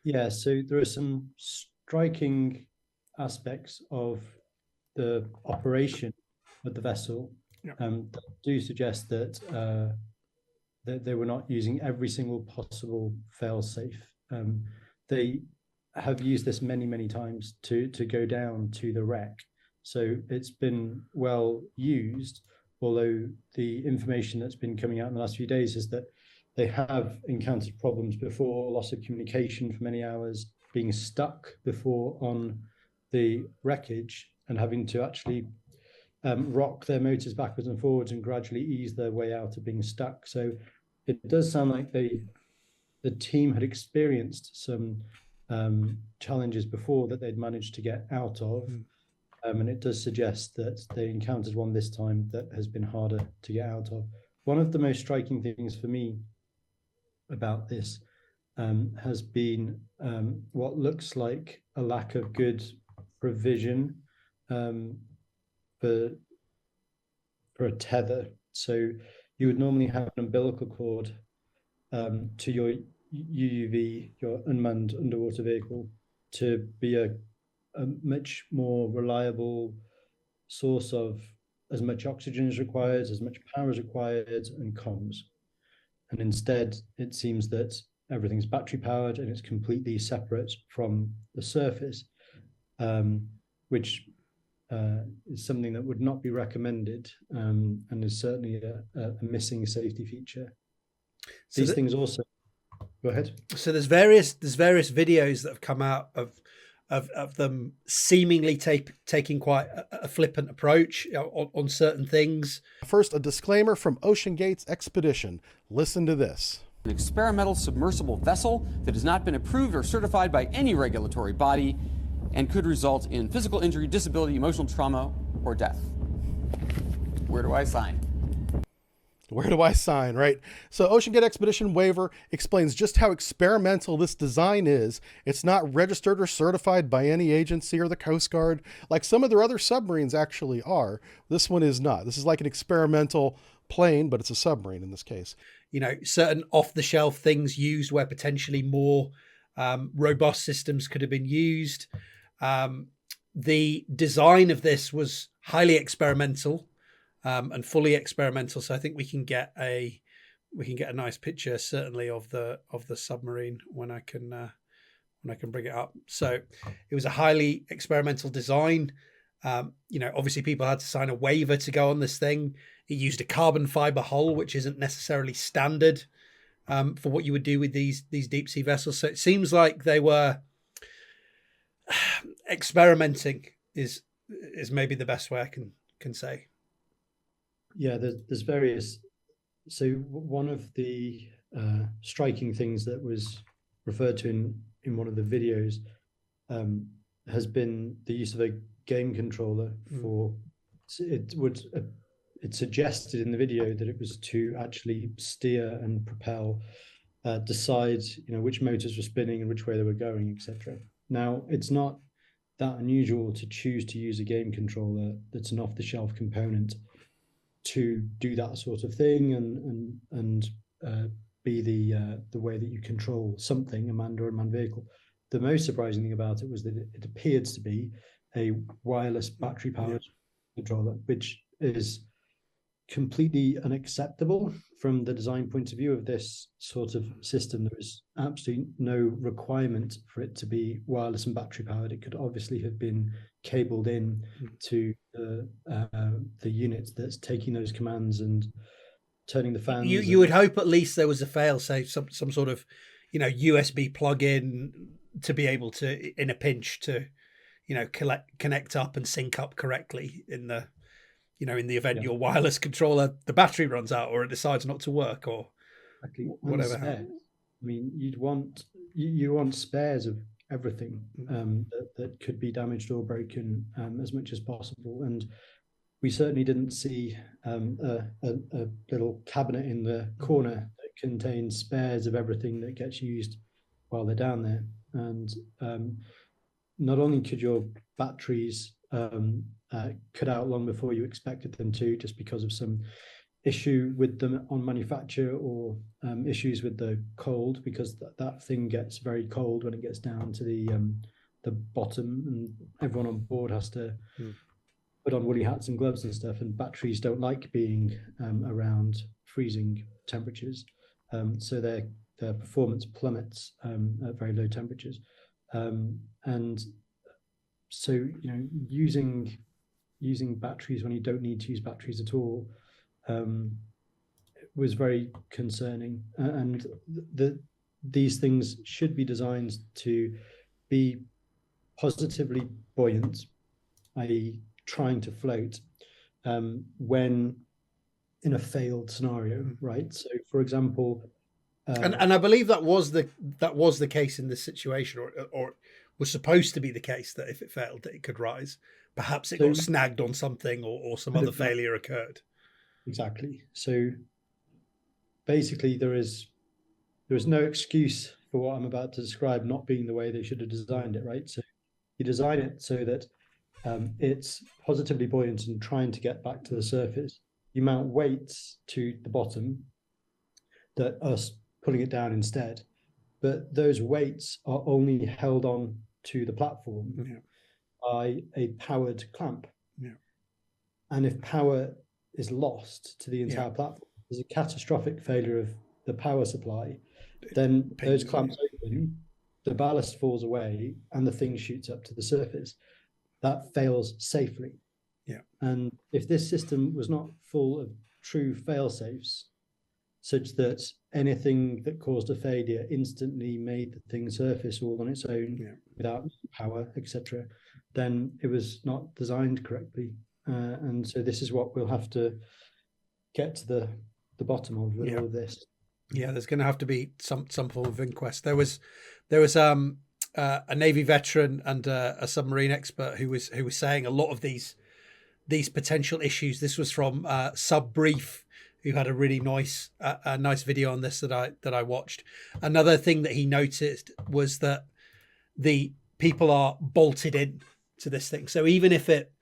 Yeah, so there are some striking aspects of the operation of the vessel that do suggest that that they were not using every single possible fail-safe. They have used this many times to go down to the wreck, so it's been well used. Although the information that's been coming out in the last few days is that they have encountered problems before, loss of communication for many hours, being stuck before on the wreckage and having to actually rock their motors backwards and forwards and gradually ease their way out of being stuck. So it does sound like the team had experienced some challenges before that they'd managed to get out of. And it does suggest that they encountered one this time that has been harder to get out of. One of the most striking things for me about this has been what looks like a lack of good provision for a tether. So you would normally have an umbilical cord to your UUV, your unmanned underwater vehicle, to be a much more reliable source of as much oxygen as required, as much power as required, and comms. and instead it seems that everything's battery powered and it's completely separate from the surface, which is something that would not be recommended, and is certainly a missing safety feature. So these things also. Go ahead. So there's various videos that have come out of them seemingly taking quite a flippant approach on certain things. First, a disclaimer from OceanGate's Expedition. Listen to this. An experimental submersible vessel that has not been approved or certified by any regulatory body and could result in physical injury, disability, emotional trauma, or death. Where do I sign? Where do I sign, right? So OceanGate Expedition waiver explains just how experimental this design is. It's not registered or certified by any agency or the Coast Guard, like some of their other submarines actually are. This one is not. This is like an experimental plane, but it's a submarine in this case. You know, certain off-the-shelf things used where potentially more robust systems could have been used. The design of this was highly experimental. And fully experimental, so I think we can get a nice picture certainly of the submarine when I can bring it up. So it was a highly experimental design. You know, obviously people had to sign a waiver to go on this thing. It used a carbon fiber hull, which isn't necessarily standard for what you would do with these deep sea vessels. So it seems like they were experimenting is maybe the best way I can say. Yeah, there's various. So one of the striking things that was referred to in one of the videos has been the use of a game controller for. It suggested in the video that it was to actually steer and propel, decide which motors were spinning and which way they were going, etc. Now it's not that unusual to choose to use a game controller that's an off-the-shelf component to do that sort of thing and be the way that you control something, a manned or unmanned vehicle. The most surprising thing about it was that it appeared to be a wireless battery powered controller, which is completely unacceptable from the design point of view of this sort of system. There is absolutely no requirement for it to be wireless and battery powered. It could obviously have been cabled in to the unit that's taking those commands and turning the fans. You would hope at least there was a fail-safe, some sort of USB plug-in to be able to, in a pinch, to connect up and sync up correctly in the event your wireless controller, the battery runs out or it decides not to work or whatever. I mean, you want spares of everything that could be damaged or broken as much as possible. And we certainly didn't see a little cabinet in the corner that contains spares of everything that gets used while they're down there. And not only could your batteries cut out long before you expected them to, just because of some issue with them on manufacture or issues with the cold, because that thing gets very cold when it gets down to the bottom, and everyone on board has to put on woolly hats and gloves and stuff, and batteries don't like being around freezing temperatures, so their performance plummets at very low temperatures, and so using batteries when you don't need to use batteries at all was very concerning. And these things should be designed to be positively buoyant, i.e. trying to float when in a failed scenario, right? So for example, and I believe that was the case in this situation, or was supposed to be the case, that if it failed that it could rise. Perhaps it got snagged on something or some other failure occurred. Exactly. So basically there is no excuse for what I'm about to describe not being the way they should have designed it, right? So you design it so that it's positively buoyant and trying to get back to the surface. You mount weights to the bottom that are pulling it down instead. But those weights are only held on to the platform by a powered clamp. Yeah. And if power is lost to the entire platform, there's a catastrophic failure of the power supply, then those Pings, clamps open, the ballast falls away, and the thing shoots up to the surface. That fails safely. Yeah. And if this system was not full of true fail-safes, such that anything that caused a failure instantly made the thing surface all on its own without power, etc., then it was not designed correctly. And so this is what we'll have to get to the bottom of with all of this. Yeah, there's going to have to be some form of inquest. There was a Navy veteran and a submarine expert who was saying a lot of these potential issues. This was from Subbrief, who had a really nice video on this that I watched. Another thing that he noticed was that the people are bolted in to this thing. So even if it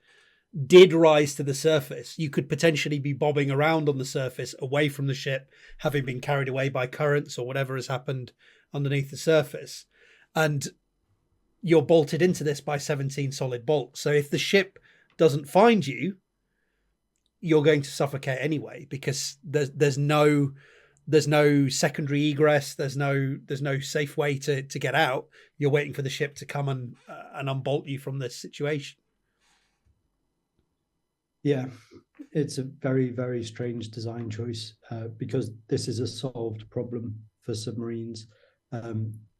did rise to the surface, you could potentially be bobbing around on the surface away from the ship, having been carried away by currents or whatever has happened underneath the surface. And you're bolted into this by 17 solid bolts. So if the ship doesn't find you, you're going to suffocate anyway, because there's no secondary egress. There's no safe way to get out. You're waiting for the ship to come and unbolt you from this situation. Yeah, it's a very, very strange design choice because this is a solved problem for submarines.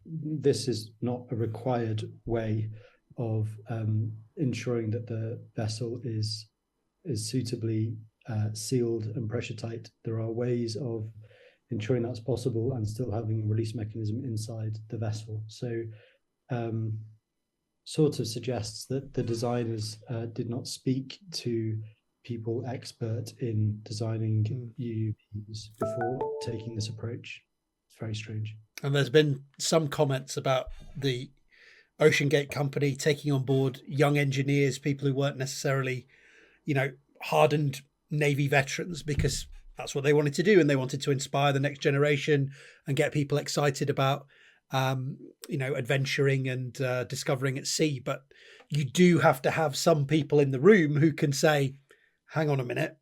This is not a required way of ensuring that the vessel is suitably sealed and pressure tight. There are ways of ensuring that's possible and still having a release mechanism inside the vessel. So sort of suggests that the designers did not speak to people expert in designing UUVs before taking this approach. It's very strange. And there's been some comments about the OceanGate company taking on board young engineers, people who weren't necessarily, hardened Navy veterans, because that's what they wanted to do. And they wanted to inspire the next generation and get people excited about, adventuring and discovering at sea. But you do have to have some people in the room who can say, hang on a minute,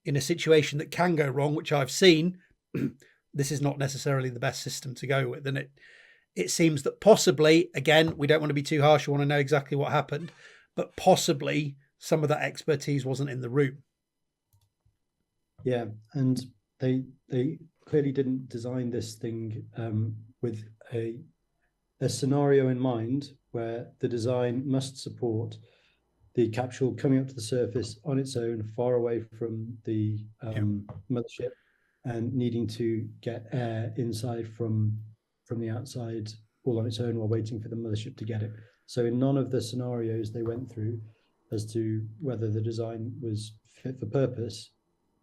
in a situation that can go wrong, which I've seen, this is not necessarily the best system to go with. And it seems that possibly, again, we don't want to be too harsh, we want to know exactly what happened, but possibly some of that expertise wasn't in the room. Yeah, and they clearly didn't design this thing with a scenario in mind where the design must support the capsule coming up to the surface on its own, far away from the mothership, and needing to get air inside from the outside all on its own while waiting for the mothership to get it. So in none of the scenarios they went through as to whether the design was fit for purpose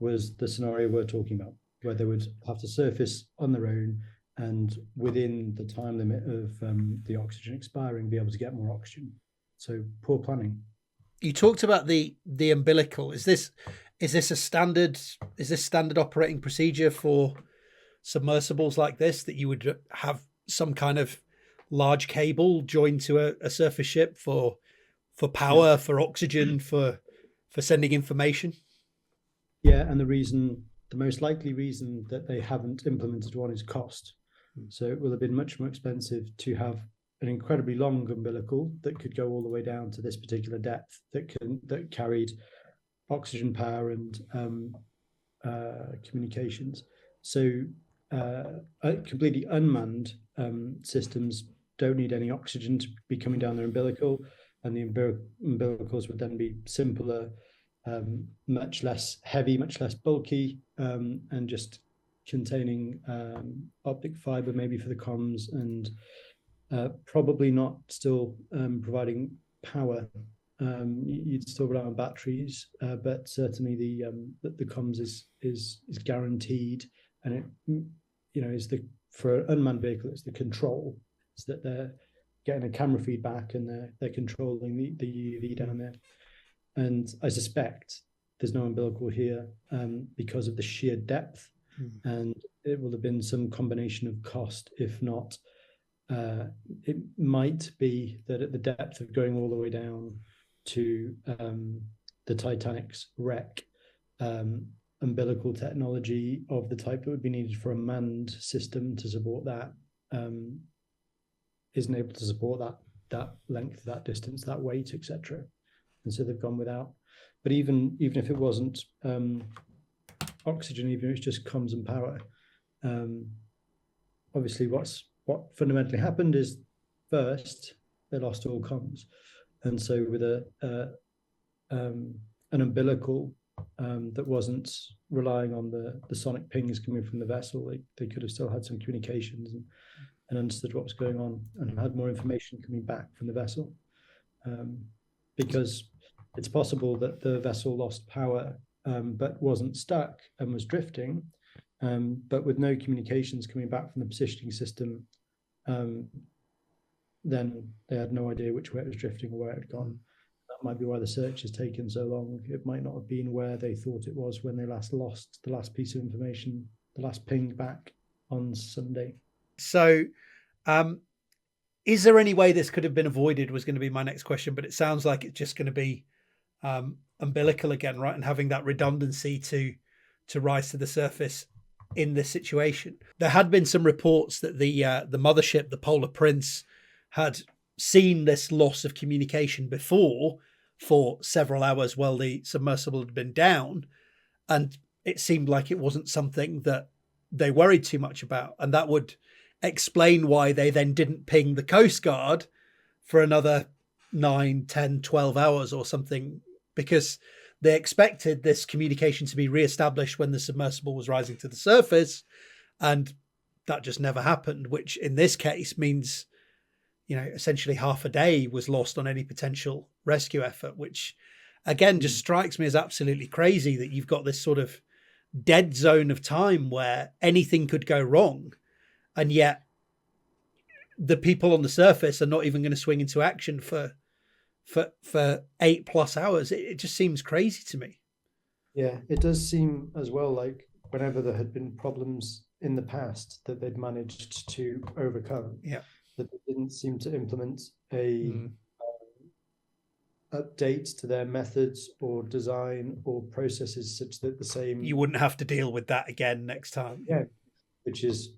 was the scenario we're talking about, where they would have to surface on their own and within the time limit of the oxygen expiring, be able to get more oxygen. So poor planning. You talked about the umbilical. Is this standard operating procedure for submersibles like this, that you would have some kind of large cable joined to a surface ship for power, for oxygen, for sending information? Yeah, and the most likely reason that they haven't implemented one is cost. So it will have been much more expensive to have an incredibly long umbilical that could go all the way down to this particular depth, that carried oxygen power and communications. So completely unmanned systems don't need any oxygen to be coming down their umbilical, and the umbilicals would then be simpler, much less heavy, much less bulky, and just containing optic fiber maybe for the comms, and probably not still providing power. You'd still rely on batteries, but certainly the comms is guaranteed, and it is for an unmanned vehicle, it's the control, so that they're getting a camera feedback and they're controlling the UV down there. And I suspect there's no umbilical here because of the sheer depth, and it will have been some combination of cost, if not. It might be that at the depth of going all the way down to the Titanic's wreck, umbilical technology of the type that would be needed for a manned system to support that isn't able to support that length, that distance, that weight, etc. And so they've gone without. But even if it wasn't oxygen, even if it's just comms and power, obviously what fundamentally happened is first they lost all comms, and so with an umbilical that wasn't relying on the sonic pings coming from the vessel, they could have still had some communications and understood what was going on and had more information coming back from the vessel, because it's possible that the vessel lost power but wasn't stuck and was drifting, but with no communications coming back from the positioning system, then they had no idea which way it was drifting or where it had gone. That might be why the search has taken so long. It might not have been where they thought it was when they last lost the last piece of information, the last ping back on Sunday. So, is there any way this could have been avoided was going to be my next question, but it sounds like it's just going to be umbilical again, right? And having that redundancy to rise to the surface in this situation. There had been some reports that the mothership, the Polar Prince, had seen this loss of communication before for several hours while the submersible had been down, and it seemed like it wasn't something that they worried too much about, and that would explain why they then didn't ping the Coast Guard for another 9, 10, 12 hours or something, because they expected this communication to be re-established when the submersible was rising to the surface, and that just never happened, which in this case means, essentially half a day was lost on any potential rescue effort, which again just strikes me as absolutely crazy that you've got this sort of dead zone of time where anything could go wrong, and yet the people on the surface are not even going to swing into action for 8+ hours. It just seems crazy to me. Yeah, it does seem as well like whenever there had been problems in the past that they'd managed to overcome, that they didn't seem to implement a update to their methods or design or processes such that the same... You wouldn't have to deal with that again next time. Yeah, which is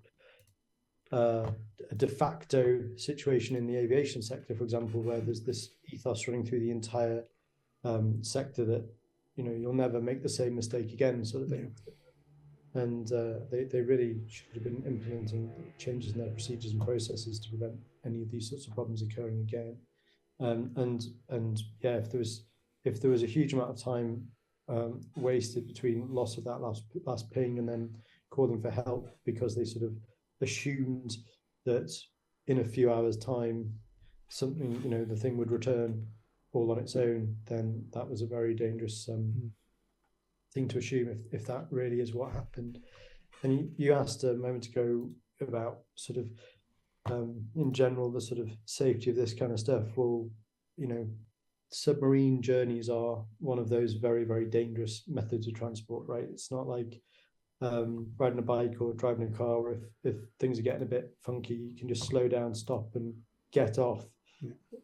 a de facto situation in the aviation sector, for example, where there's this ethos running through the entire sector that, you'll never make the same mistake again, sort of thing. And they really should have been implementing changes in their procedures and processes to prevent any of these sorts of problems occurring again. And yeah, if there was a huge amount of time wasted between loss of that last ping and then calling for help because they sort of assumed that in a few hours' time something, the thing would return all on its own, then that was a very dangerous thing to assume if that really is what happened. And you asked a moment ago about sort of in general the sort of safety of this kind of stuff. Well, submarine journeys are one of those very, very dangerous methods of transport, right? It's not like riding a bike or driving a car where if things are getting a bit funky, you can just slow down, stop and get off.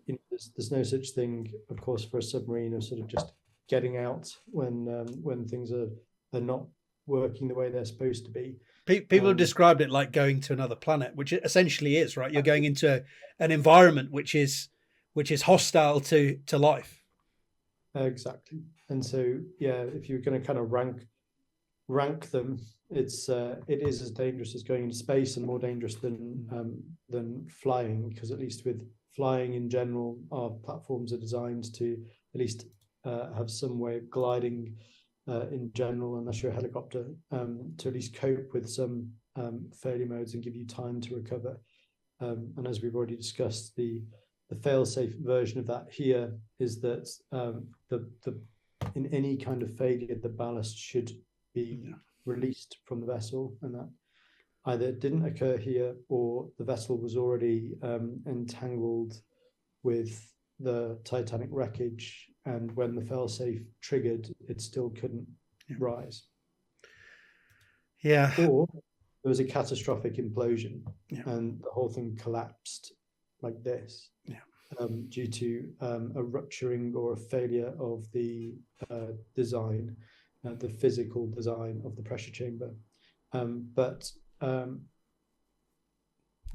There's no such thing, of course, for a submarine of sort of just getting out when things are not working the way they're supposed to be. People have described it like going to another planet, which it essentially is, right? You're going into an environment which is hostile to life. Exactly. And so, yeah, if you're going to kind of rank them, it is as dangerous as going into space and more dangerous than flying, because at least with flying in general, our platforms are designed to at least have some way of gliding in general, unless you're a helicopter, to at least cope with some failure modes and give you time to recover. And as we've already discussed, the fail-safe version of that here is that in any kind of failure, the ballast should be released from the vessel, and that either didn't occur here or the vessel was already entangled with the Titanic wreckage, and when the fail-safe triggered, it still couldn't rise. Yeah. Or there was a catastrophic implosion and the whole thing collapsed like this due to a rupturing or a failure of the design. the physical design of the pressure chamber.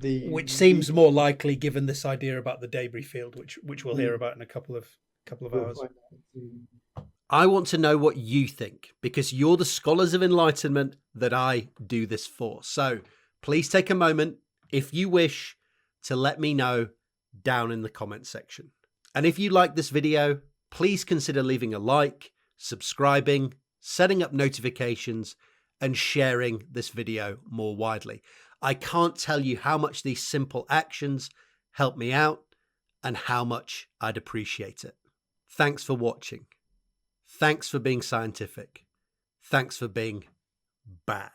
Which seems more likely given this idea about the debris field, which we'll hear about in a couple of hours. I want to know what you think, because you're the scholars of enlightenment that I do this for. So please take a moment, if you wish, to let me know down in the comment section. And if you like this video, please consider leaving a like, subscribing, setting up notifications, and sharing this video more widely. I can't tell you how much these simple actions help me out and how much I'd appreciate it. Thanks for watching. Thanks for being scientific. Thanks for being bad.